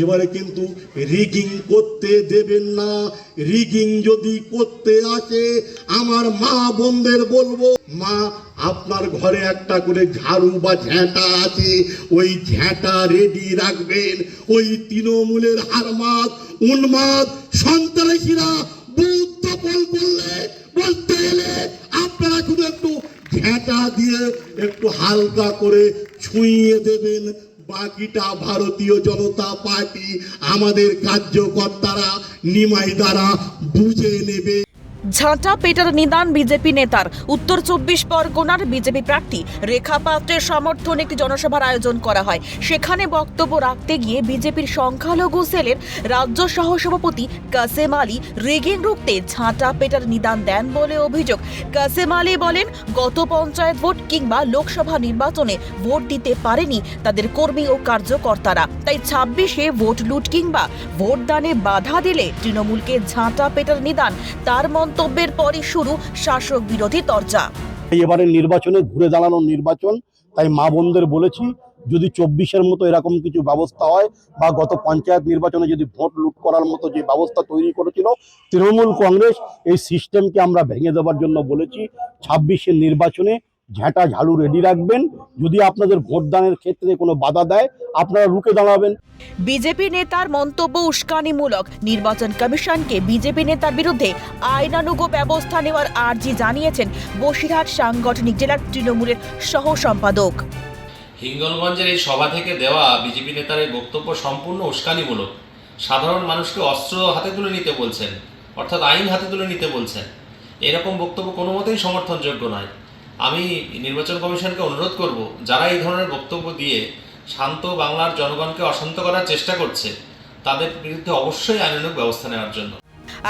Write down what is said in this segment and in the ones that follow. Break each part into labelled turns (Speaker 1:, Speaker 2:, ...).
Speaker 1: এবারে কিন্তু রিগিং করতে দেবেন না। রিগিং যদি করতে আসে আমার মা বোনদের বলবো, মা আপনার ঘরে একটা করে ঝাড়ু বা ঝ্যাঁটা আছে, ওই ঝ্যাঁটা রেডি রাখবেন। ওই তৃণমূলের হারমাদ উন্মাদ সন্ত্রাসীরা বুদ্ধ বলতে এলে আপনারা শুধু একটু ঝ্যাঁটা দিয়ে একটু হালকা করে ছুঁয়ে দেবেন। বাকিটা ভারতীয় জনতা পার্টি আমাদের কার্যকর্তারা নিমাই দ্বারা বুঝে নেবে।
Speaker 2: ঝাঁটা পেটার নিদান বিজেপি নেতার। উত্তর 24 পরগনার বিজেপি প্রার্থী রেখা পাত্রের সমর্থনে একটি জনসভার আয়োজন করা হয়। সেখানে বক্তব্য রাখতে গিয়ে বিজেপির সংখ্যালঘু সেলের রাজ্য সহসভাপতি কাসেম আলী রেগিং রুখতে ঝাঁটা পেটার নিদান দেন বলে অভিযোগ। কাসেম আলী বলেন, গত পঞ্চায়েত ভোট কিংবা লোকসভা নির্বাচনে ভোট দিতে পারেনি তাদের কর্মী ও কার্যকর্তারা, তাই 26-এ ভোট লুট কিংবা ভোট দানে বাধা দিলে তৃণমূলকে ঝাঁটা পেটার নিদান। তার মন্তব্যের পরই শুরু শাসক বিরোধী তরজা।
Speaker 3: এবারে নির্বাচনে ঘুরে দাঁড়ানোর নির্বাচন, তাই মা বোনদের বলেছি যদি 24-এর মতো এরকম কিছু ব্যবস্থা হয় বা গত পঞ্চায়েত নির্বাচনে যদি ভোট লুট করার মতো যে ব্যবস্থা তৈরি করেছিল তৃণমূল কংগ্রেস, এই সিস্টেমকে আমরা ভেঙে দেওয়ার জন্য বলেছি 26-এর নির্বাচনে ঝ্যাঁটা ঝাড়ু রেডি রাখবেন। যদি আপনাদের ভোটদানের ক্ষেত্রে কোনো বাধা দেয় আপনারা রুখে দাঁড়াবেন।
Speaker 2: বিজেপি নেতার মন্তব্য উস্কানিমূলক। নির্বাচন কমিশনকে বিজেপি নেতার বিরুদ্ধে আইনানুগ ব্যবস্থা নেওয়ার আর্জি জানিয়েছেন বসিরহাট সাংগঠনিক জেলার তৃণমূলের সহ সম্পাদক।
Speaker 4: হিঙ্গলগঞ্জের এই সভা থেকে দেওয়া বিজেপি নেতার এই বক্তব্য সম্পূর্ণ উস্কানিমূলক। সাধারণ মানুষকে অস্ত্র হাতে তুলে নিতে বলছেন, অর্থাৎ আইন হাতে তুলে নিতে বলছেন। এরকম বক্তব্য কোনো মতেই সমর্থনযোগ্য নয়। আমি নির্বাচন কমিশনকে অনুরোধ করব, যারা এই ধরনের বক্তব্য দিয়ে শান্ত বাংলার জনগণকে অশান্ত করার চেষ্টা করছে তাদের বিরুদ্ধে অবশ্যই আইনানুগ ব্যবস্থা নেওয়ার জন্য।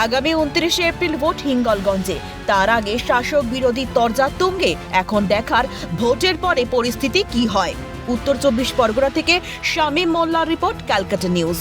Speaker 2: আগামী 29 এপ্রিল ভোট হিঙ্গলগঞ্জে। তার আগে শাসক বিরোধী তরজা তুঙ্গে। এখন দেখার ভোটের পরে পরিস্থিতি কি হয়। উত্তর 24 পরগনা থেকে শামীম মোল্লার রিপোর্ট, ক্যালকাটা নিউজ।